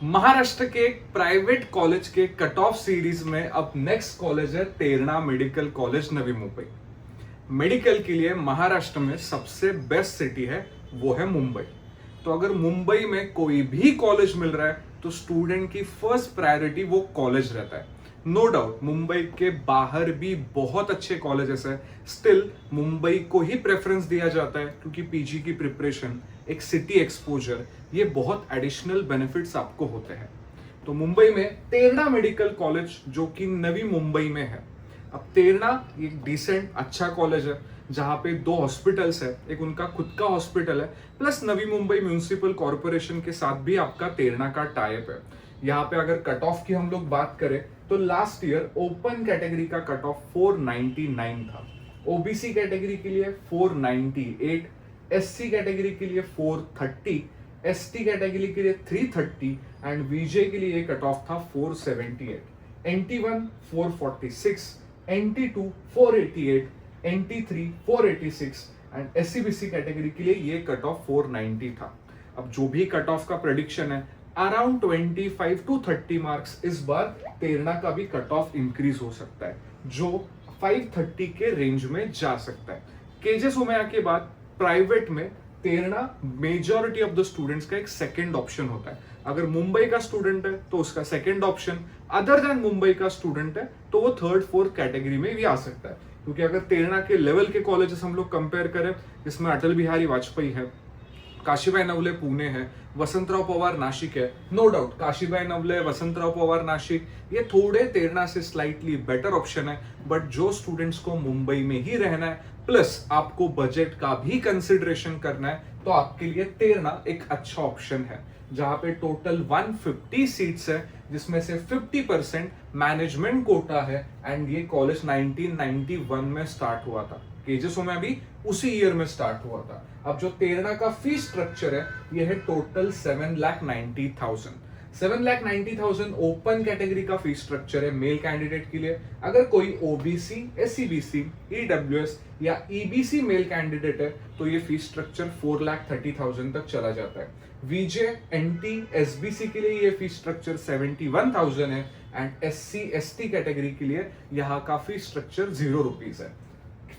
महाराष्ट्र के एक private college के कट ऑफ सीरीज में अब नेक्स्ट कॉलेज है Terna medical college Navi Mumbai. Medical के लिए महाराष्ट्र में सबसे बेस्ट सिटी है वो है मुंबई। तो अगर मुंबई में कोई भी कॉलेज मिल रहा है तो स्टूडेंट की फर्स्ट प्रायोरिटी वो कॉलेज रहता है। नो डाउट मुंबई के बाहर भी बहुत अच्छे कॉलेजेस है, स्टिल मुंबई को ही प्रेफरेंस दिया जाता है क्योंकि पीजी की प्रिपरेशन, एक सिटी एक्सपोजर, ये बहुत एडिशनल बेनिफिट्स आपको होते हैं। तो मुंबई में तेरणा मेडिकल कॉलेज जो कि नवी मुंबई में है। अब तेरणा एक डिसेंट अच्छा कॉलेज है जहाँ पे 2 हॉस्पिटल्स है, एक उनका खुद का हॉस्पिटल है, plus Navi Mumbai municipal corporation के साथ भी आपका तेरणा का टाइप है। यहाँ पे अगर कट ऑफ की हम लोग बात करें तो लास्ट ईयर ओपन कैटेगरी का कट ऑफ 499 था, ओबीसी कैटेगरी के लिए 498, एससी कैटेगरी के लिए 430, एसटी कैटेगरी के लिए 330 एंड वीजे के लिए कट ऑफ था 478, NT1 446, NT2 488, NT3 486 and SCBC category के लिए ये कट ऑफ 490 था। अब जो भी कट ऑफ का प्रेडिक्शन है अराउंड 25 to 30 मार्क्स इस बार तेरणा का भी कट ऑफ इंक्रीज हो सकता है जो 530 के रेंज में जा सकता है। केजे सोमैया के बाद प्राइवेट में Terna majority of the students का एक सेकंड ऑप्शन होता है। अगर मुंबई का स्टूडेंट है तो उसका second option, other than Mumbai का स्टूडेंट है तो वो थर्ड फोर्थ कैटेगरी में भी आ सकता है। क्योंकि अगर तेरणा के लेवल के कॉलेजेस हम लोग कंपेयर करें, जिसमें अटल बिहारी वाजपेयी है, काशीबाई नवले पुणे है, वसंतराव पवार नाशिक है, नो डाउट काशीबाई नवले, वसंतराव पवार नाशिक ये थोड़े तेरणा से स्लाइटली बेटर ऑप्शन है। बट जो स्टूडेंट्स को मुंबई में ही रहना है प्लस आपको बजट का भी कंसिडरेशन करना है तो आपके लिए तेरणा एक अच्छा ऑप्शन है, जहां पे टोटल 150 सीट्स है जिसमें से 50% मैनेजमेंट कोटा है एंड ये कॉलेज 1991 में स्टार्ट हुआ था। केजेसो में भी उसी ईयर में स्टार्ट हुआ था। अब जो तेरणा का फीस स्ट्रक्चर है ये है टोटल 7,90,000। 7,90,000 ओपन कैटेगरी का फीस स्ट्रक्चर है मेल कैंडिडेट के लिए। अगर कोई ओबीसी, एससीबीसी, ईडब्ल्यूएस या ईबीसी मेल कैंडिडेट है तो ये फीस स्ट्रक्चर 4,30,000 तक चला जाता है। वीजे, एनटी, एसबीसी के लिए ये फीस स्ट्रक्चर 71,000 है एंड एससी, एसटी कैटेगरी के लिए यहाँ का फीस स्ट्रक्चर 0 रुपीज है।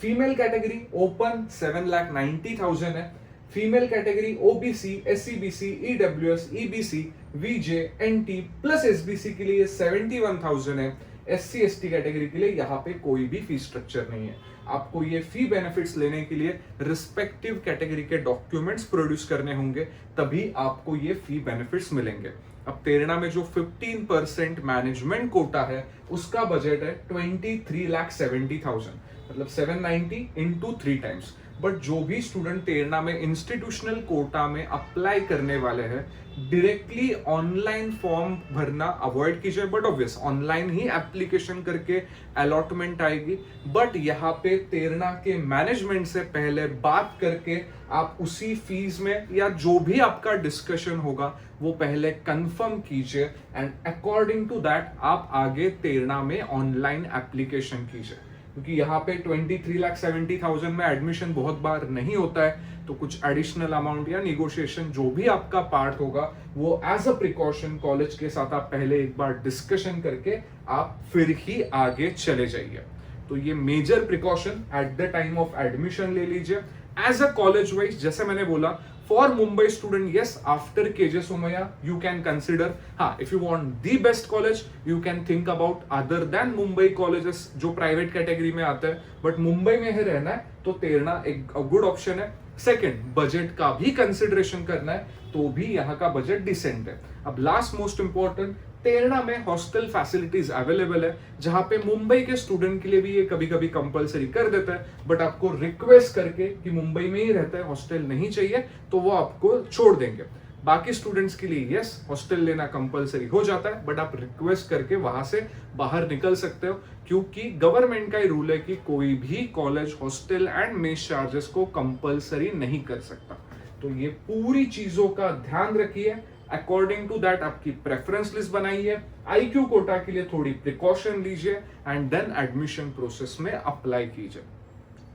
फीमेल कैटेगरी ओपन 7,90,000 है। Female category OBC, SCBC, EWS, EBC, VJ, NT plus SBC के लिए 71,000 है। एससी एसटी कैटेगरी के लिए यहाँ पे कोई भी फी स्ट्रक्चर नहीं है। आपको ये फी बेनिफिट्स लेने के लिए रिस्पेक्टिव कैटेगरी के डॉक्यूमेंट्स प्रोड्यूस करने होंगे, तभी आपको ये फी बेनिफिट्स मिलेंगे। अब तेरणा में जो 15% मैनेजमेंट कोटा है उसका बजट है 23,70,000, मतलब 790 इंटू 3 टाइम्स। बट जो भी स्टूडेंट तेरणा में इंस्टीट्यूशनल कोटा में अप्लाई करने वाले हैं डायरेक्टली ऑनलाइन फॉर्म भरना अवॉइड कीजिए। But obvious online he application करके अलॉटमेंट आएगी। बट यहाँ पे तेरणा के मैनेजमेंट से पहले बात करके आप उसी फीस में या जो भी आपका डिस्कशन होगा वो पहले कंफर्म कीजिए एंड अकॉर्डिंग टू दैट आप आगे तेरणा में ऑनलाइन एप्लीकेशन कीजिए। क्योंकि यहाँ पे 23,70,000 में एडमिशन बहुत बार नहीं होता है, तो कुछ एडिशनल अमाउंट या निगोशिएशन जो भी आपका पार्ट होगा वो एज अ प्रिकॉशन कॉलेज के साथ आप पहले एक बार डिस्कशन करके आप फिर ही आगे चले जाइए। तो ये major precaution at the time of admission ले लीजिए। एज अ कॉलेज वाइज जैसे मैंने बोला, for Mumbai student, yes, after KJ Somaiya you can consider, if you want the best college you can think about other than Mumbai colleges जो private category में आते हैं। But Mumbai में ही रहना है तो तेरणा एक गुड ऑप्शन है। सेकंड, बजट का भी कंसिडरेशन करना है तो भी यहाँ का बजट डिसेंट है। अब लास्ट मोस्ट इंपॉर्टेंट, तेरणा में हॉस्टल फैसिलिटीज अवेलेबल है, जहां पे मुंबई के स्टूडेंट के लिए भी ये कभी कभी कंपलसरी कर देता है। बट आपको रिक्वेस्ट करके कि मुंबई में ही रहता है, हॉस्टल नहीं चाहिए, तो वो आपको छोड़ देंगे। बाकी स्टूडेंट्स के लिए यस, हॉस्टल लेना कंपलसरी हो जाता है, बट आप रिक्वेस्ट करके वहां से बाहर निकल सकते हो। क्योंकि गवर्नमेंट का ही रूल है कि कोई भी college hostel and mess charges को कंपलसरी नहीं कर सकता। तो ये पूरी चीजों का ध्यान रखिए। अकॉर्डिंग टू दैट आपकी प्रेफरेंस लिस्ट बनाइए, आईक्यू कोटा के लिए थोड़ी प्रिकॉशन लीजिए एंड देन एडमिशन प्रोसेस में अप्लाई कीजिए।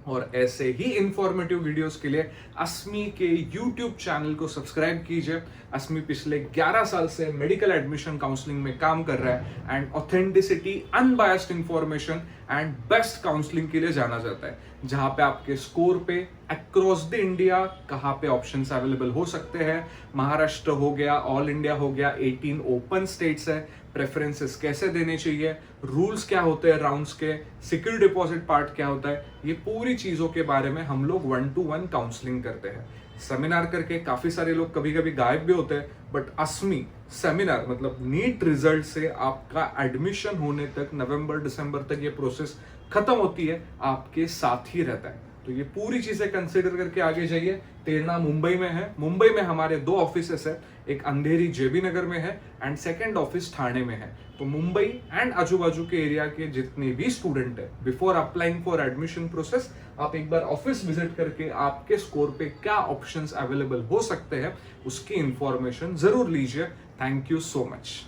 और ऐसे ही इंफॉर्मेटिव वीडियोस के लिए अस्मी के यूट्यूब चैनल को सब्सक्राइब कीजिए। अस्मी पिछले 11 साल से मेडिकल एडमिशन काउंसलिंग में काम कर रहा है and authenticity, unbiased information and best counselling के लिए जाना जाता है, जहां पे आपके स्कोर पे अक्रॉस द इंडिया कहाँ पे ऑप्शंस अवेलेबल हो सकते हैं। महाराष्ट्र हो गया, ऑल इंडिया हो गया, 18 ओपन स्टेट्स है, प्रेफरेंसेस कैसे देने चाहिए, रूल्स क्या होते हैं राउंड्स के, सिक्योर डिपॉजिट पार्ट क्या होता है, ये पूरी चीजों के बारे में हम लोग 1-to-1 काउंसलिंग करते हैं। सेमिनार करके काफी सारे लोग कभी कभी गायब भी होते हैं, बट अस्मी सेमिनार मतलब नीट रिजल्ट से आपका एडमिशन होने तक, नवंबर दिसंबर तक ये प्रोसेस खत्म होती है, आपके साथ ही रहता है। तो ये पूरी चीजें कंसिडर करके आगे जाइए। तेरणा मुंबई में है। मुंबई में हमारे 2 ऑफिसेस है, एक अंधेरी जेबी नगर में है एंड सेकंड ऑफिस ठाणे में है। तो मुंबई एंड आजू बाजू के एरिया के जितने भी स्टूडेंट है, before applying for admission process आप एक बार ऑफिस विजिट करके आपके स्कोर पे क्या ऑप्शंस अवेलेबल हो सकते हैं उसकी इंफॉर्मेशन जरूर लीजिए। Thank you so much.